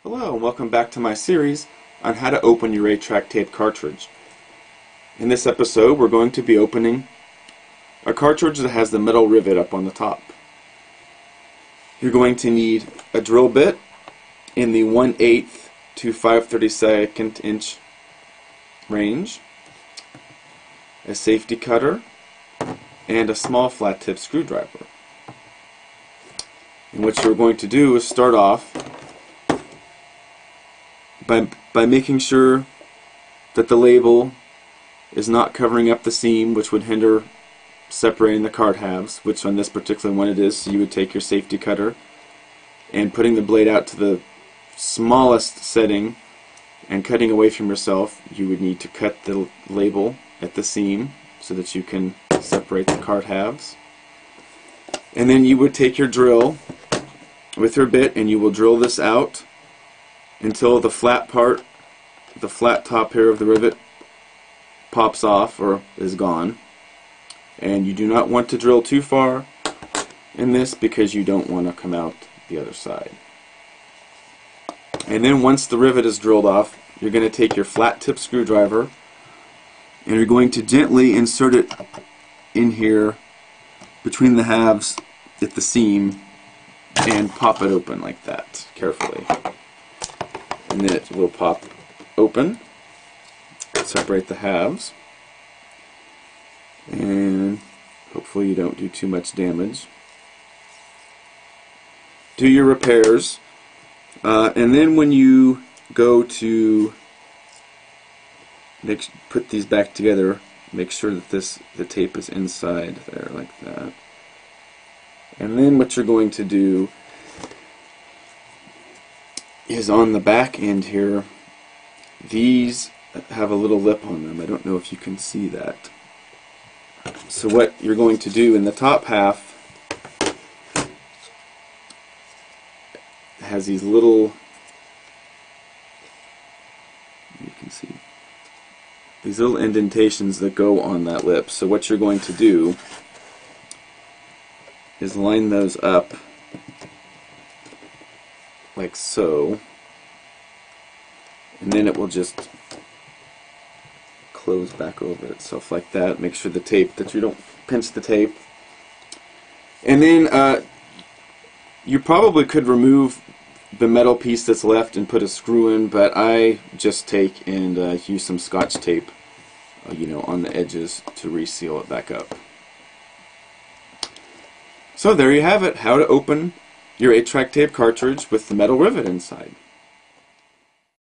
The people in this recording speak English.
Hello and welcome back to my series on how to open your 8-track tape cartridge. In this episode we're going to be opening a cartridge that has the metal rivet up on the top. You're going to need a drill bit in the 1/8 to 5/32 inch range, a safety cutter, and a small flat tip screwdriver. And what you're going to do is start off by making sure that the label is not covering up the seam, which would hinder separating the card halves, which on this particular one it is. So you would take your safety cutter and putting the blade out to the smallest setting and cutting away from yourself, you would need to cut the label at the seam so that you can separate the card halves. And then you would take your drill with your bit and you will drill this out until the flat part, the flat top here of the rivet, pops off or is gone. And you do not want to drill too far in this because you don't want to come out the other side. And then once the rivet is drilled off, you're going to take your flat tip screwdriver and you're going to gently insert it in here between the halves at the seam and pop it open like that, carefully. And then it will pop open, separate the halves, and hopefully you don't do too much damage. Do your repairs, and then when you go to put these back together, make sure that the tape is inside there like that. And then what you're going to do is on the back end here, these have a little lip on them. I don't know if you can see that. So what you're going to do in the top half has these little, you can see, these little indentations that go on that lip. So what you're going to do is line those up like so, and then it will just close back over itself like that. Make sure the tape, that you don't pinch the tape. And then you probably could remove the metal piece that's left and put a screw in, but I just take and use some Scotch tape on the edges to reseal it back up. So there you have it, how to open your 8-track tape cartridge with the metal rivet inside.